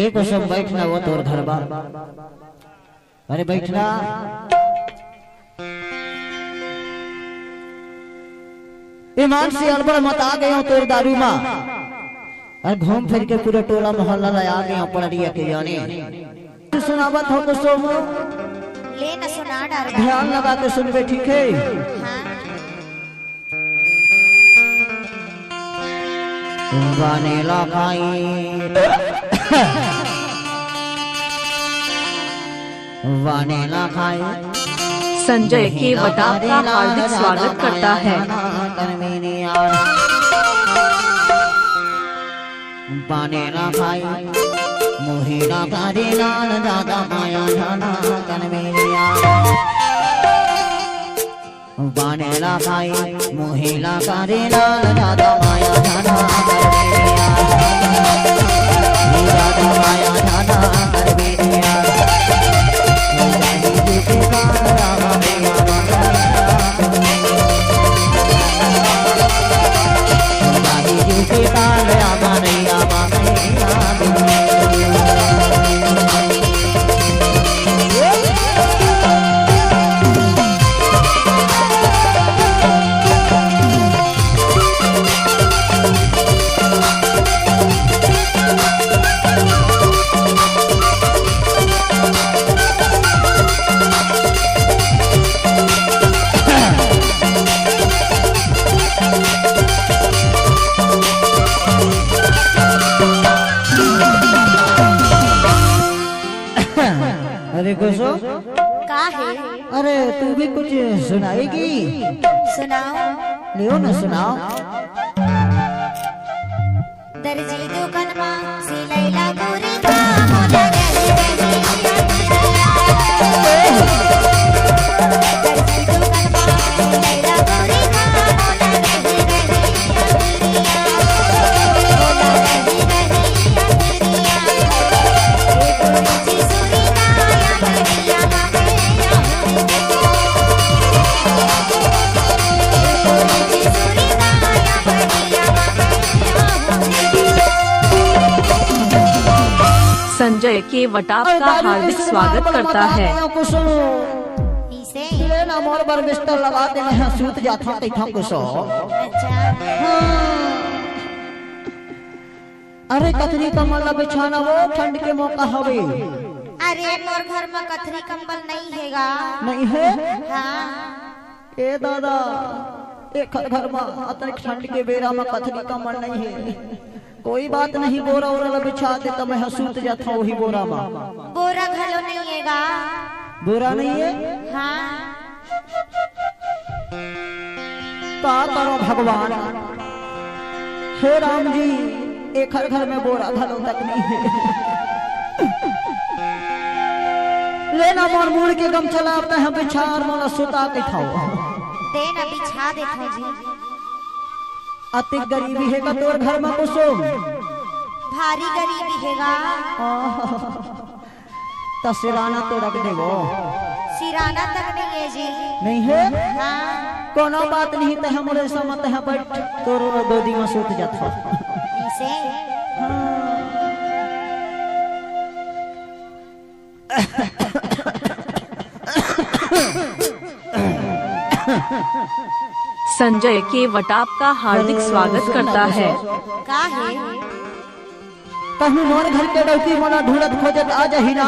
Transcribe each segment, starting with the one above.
देखो सब बैठना वो तोर घर बा। अरे बैठना। ईमान से अड़बड़ मत आ गए हो तोर दारू माँ। अरे घूम फिर के पूरे टोला मोहल्ला ला आ गए हो पड़रिया के जाने। सुनावत हो कुछ ले न सुना डर ध्यान लगा के सुनबे ठीक है। हाँ। वानेला खाई वानेला खाई संजय के वटाप का हार्दिक स्वागत करता है। वानेला खाई मोहिना करे लाल दादा माया जाना कन मेरे यार। वानेला खाई मोहिला करे लाल दादा माया जाना कर मेरे यार। दादा माया जाना कर मेरे यार। अरे कुसो का है? अरे तू भी कुछ सुनाएगी? सुनाओ। लियो ना सुनाओ। दर्जी दुकान मा सिलैला गोरी का मोला गली गली दर्जी दुकान मा सिलैला गोरी का मोला गली गली मोला गली गली गोरी सुरी ना गलिया ना संजय के वटाप का हार्दिक स्वागत करता है। इसे ना मोर बर बिस्तर लगा दे मैं सूत जाता तैठा कुसो। अच्छा। अरे कतरी कमल बिछाना वो ठंड के मौका हवे। अरे मोर घर में कथरी कंबल नहीं हैगा। नहीं है? हाँ। ए दादा एक घर में अतरे ठंड के बेरा में कतरी कमल नहीं है। कोई बात नहीं बोरा ओरा बिछा दे तो मैं सूत जाता वही बोरा में। बोरा घलो नहीं हैगा। बोरा नहीं है? हाँ। का करो भगवान। हे राम जी एक घर में बोरा घलो तक नहीं है। लेना मोर मुड़ के गम चलाते हैं बिछार मोला सुता के खाओ। देना बिछा देखो जी। अति गरीबी है का तोर घर में कुसुम। भारी गरीबी हैगा। तो सिराना तो रख देवो। सिराना तक नहीं है जी। नहीं है? हाँ। कोनो बात नहीं तो हमरे समत है बैठ तोरो गोदी में सूत जाता। इसे संजय के वटाप का हार्दिक स्वागत करता है। का है? कहूँ मोर घर के डौकी मोला ढूंढत खोजत आ जाही ना।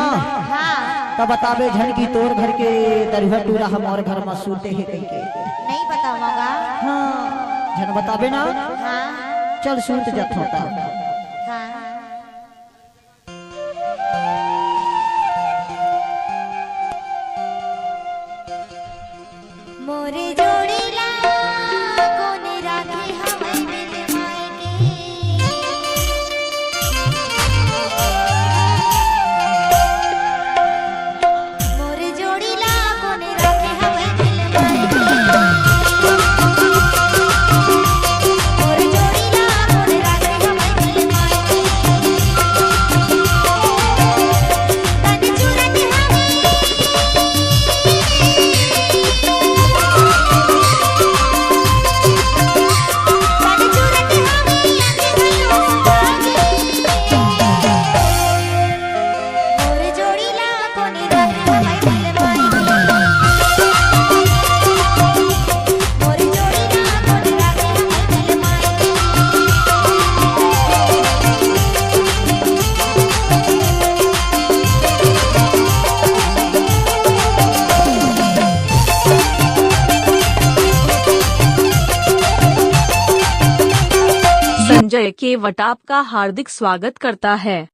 हाँ। तब बताबे झन की तोर घर के दरवा टूरा हमारे घर में सूते है कहीं के। नहीं बताऊंगा। हाँ झन बताबे ना। हाँ। चल सूत जात होता। हाँ। मोरे जोड़ी ला कोन राखे हमें मिल मायके। मोरे जोड़ी ला कोन राखे हमें मिल मायके। मोरे जोड़ी ला कोन राखे हमें मिल संजय केवट आपका हार्दिक स्वागत करता है।